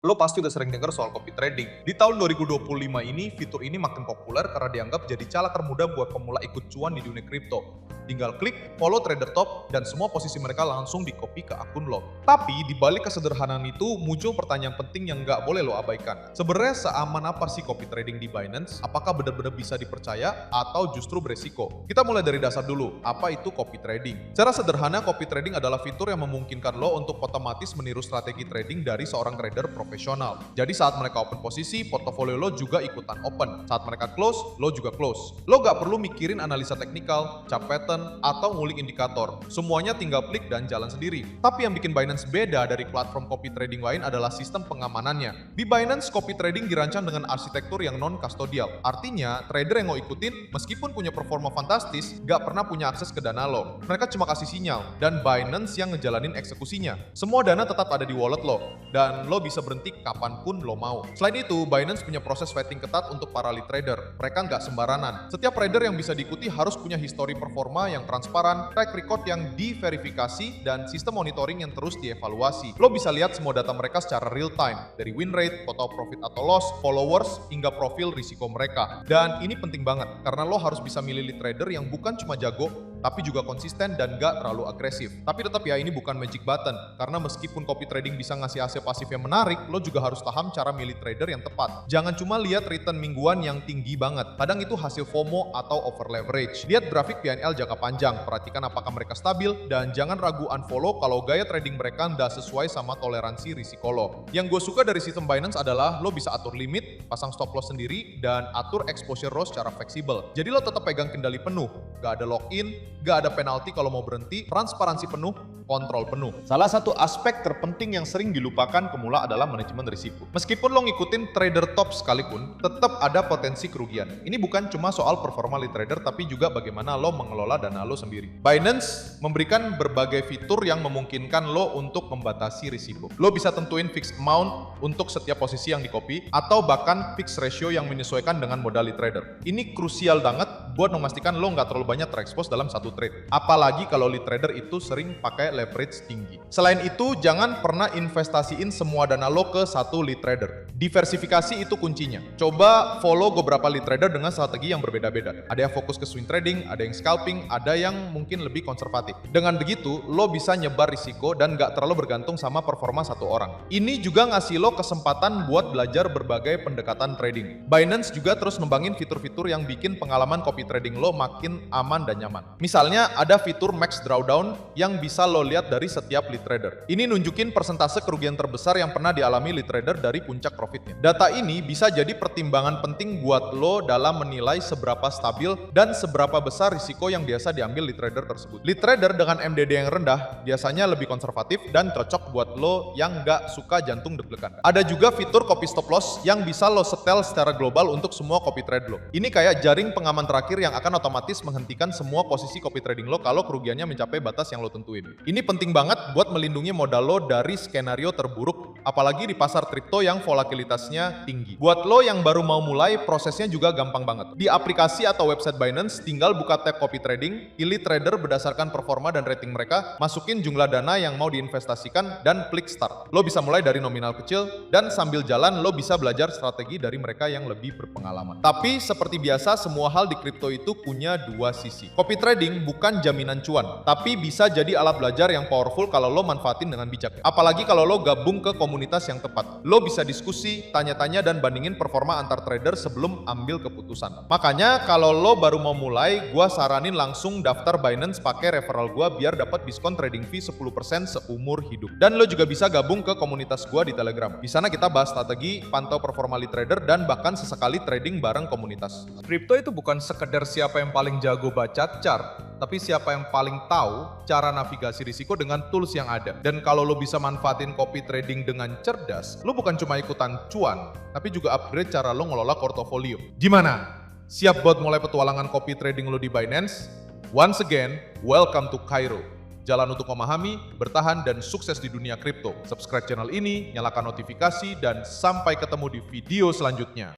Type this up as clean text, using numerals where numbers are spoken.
Lo pasti udah sering dengar soal copy trading. Di tahun 2025 ini, fitur ini makin populer karena dianggap jadi cara termudah buat pemula ikut cuan di dunia kripto. Tinggal klik, follow trader top, dan semua posisi mereka langsung di-copy ke akun lo. Tapi, di balik kesederhanaan itu, muncul pertanyaan penting yang nggak boleh lo abaikan. Sebenarnya seaman apa sih copy trading di Binance? Apakah benar-benar bisa dipercaya atau justru beresiko? Kita mulai dari dasar dulu, apa itu copy trading? Secara sederhana, copy trading adalah fitur yang memungkinkan lo untuk otomatis meniru strategi trading dari seorang trader profesional. Jadi saat mereka open posisi, portofolio lo juga ikutan open. Saat mereka close, lo juga close. Lo nggak perlu mikirin analisa teknikal, chart pattern, atau ngulik indikator. Semuanya tinggal klik dan jalan sendiri. Tapi yang bikin Binance beda dari platform copy trading lain adalah sistem pengamanannya. Di Binance, copy trading dirancang dengan arsitektur yang non-custodial. Artinya, trader yang mau ikutin, meskipun punya performa fantastis, nggak pernah punya akses ke dana lo. Mereka cuma kasih sinyal, dan Binance yang ngejalanin eksekusinya. Semua dana tetap ada di wallet lo, dan lo bisa berhenti kapanpun lo mau. Selain itu, Binance punya proses vetting ketat untuk para lead trader. Mereka nggak sembarangan. Setiap trader yang bisa diikuti harus punya histori performa yang transparan, track record yang diverifikasi, dan sistem monitoring yang terus dievaluasi. Lo bisa lihat semua data mereka secara real time, dari win rate, total profit atau loss, followers, hingga profil risiko mereka. Dan ini penting banget, karena lo harus bisa milih lead trader yang bukan cuma jago, tapi juga konsisten dan gak terlalu agresif. Tapi tetap ya, ini bukan magic button, karena meskipun copy trading bisa ngasih hasil pasif yang menarik, lo juga harus paham cara milih trader yang tepat. Jangan cuma lihat return mingguan yang tinggi banget. Kadang itu hasil FOMO atau over leverage. Lihat grafik PNL jangka panjang, perhatikan apakah mereka stabil, dan jangan ragu unfollow kalau gaya trading mereka nggak sesuai sama toleransi risiko lo. Yang gue suka dari sistem Binance adalah lo bisa atur limit, pasang stop loss sendiri, dan atur exposure lo secara fleksibel. Jadi lo tetap pegang kendali penuh, nggak ada login, nggak ada penalti kalau mau berhenti, transparansi penuh, kontrol penuh. Salah satu aspek terpenting yang sering dilupakan pemula adalah manajemen risiko. Meskipun lo ngikutin trader top sekalipun, tetap ada potensi kerugian. Ini bukan cuma soal performa lead trader, tapi juga bagaimana lo mengelola dana lo sendiri. Binance memberikan berbagai fitur yang memungkinkan lo untuk membatasi risiko. Lo bisa tentuin fixed amount untuk setiap posisi yang di-copy, atau bahkan fixed ratio yang menyesuaikan dengan modal lead trader. Ini krusial banget buat memastikan lo nggak terlalu banyak terekspos dalam satu trade. Apalagi kalau lead trader itu sering pakai leverage tinggi. Selain itu, jangan pernah investasiin semua dana lo ke satu lead trader. Diversifikasi itu kuncinya. Coba follow beberapa lead trader dengan strategi yang berbeda-beda. Ada yang fokus ke swing trading, ada yang scalping, ada yang mungkin lebih konservatif. Dengan begitu, lo bisa nyebar risiko dan nggak terlalu bergantung sama performa satu orang. Ini juga ngasih lo kesempatan buat belajar berbagai pendekatan trading. Binance juga terus ngembangin fitur-fitur yang bikin pengalaman copy trading lo makin aman dan nyaman. Misalnya, ada fitur max drawdown yang bisa lo lihat dari setiap lead trader. Ini nunjukin persentase kerugian terbesar yang pernah dialami lead trader dari puncak profitnya. Data ini bisa jadi pertimbangan penting buat lo dalam menilai seberapa stabil dan seberapa besar risiko yang biasa diambil lead trader tersebut. Lead trader dengan MDD yang rendah biasanya lebih konservatif dan cocok buat lo yang nggak suka jantung deg-degan. Ada juga fitur copy stop loss yang bisa lo setel secara global untuk semua copy trade lo. Ini kayak jaring pengaman terakhir yang akan otomatis menghentikan semua posisi copy trading lo kalau kerugiannya mencapai batas yang lo tentuin. Ini penting banget buat melindungi modal lo dari skenario terburuk, apalagi di pasar kripto yang volatilitasnya tinggi. Buat lo yang baru mau mulai, prosesnya juga gampang banget. Di aplikasi atau website Binance, tinggal buka tab copy trading, pilih trader berdasarkan performa dan rating mereka, masukin jumlah dana yang mau diinvestasikan, dan klik start. Lo bisa mulai dari nominal kecil, dan sambil jalan lo bisa belajar strategi dari mereka yang lebih berpengalaman. Tapi seperti biasa, semua hal di kripto itu punya dua sisi. Copy trading bukan jaminan cuan, tapi bisa jadi alat belajar yang powerful kalau lo manfaatin dengan bijak. Apalagi kalau lo gabung ke komunitas yang tepat. Lo bisa diskusi, tanya-tanya, dan bandingin performa antar trader sebelum ambil keputusan. Makanya kalau lo baru mau mulai, gua saranin langsung daftar Binance pakai referral gua biar dapat diskon trading fee 10% seumur hidup. Dan lo juga bisa gabung ke komunitas gua di Telegram. Di sana kita bahas strategi, pantau performa lead trader, dan bahkan sesekali trading bareng komunitas. Kripto itu bukan sekedar siapa yang paling jago baca chart, tapi siapa yang paling tahu cara navigasi risiko dengan tools yang ada. Dan kalau lo bisa manfaatin copy trading dengan cerdas, lo bukan cuma ikutan cuan, tapi juga upgrade cara lo ngelola portofolio. Gimana? Siap buat mulai petualangan copy trading lo di Binance? Once again, welcome to Cairo. Jalan untuk memahami, bertahan, dan sukses di dunia kripto. Subscribe channel ini, nyalakan notifikasi, dan sampai ketemu di video selanjutnya.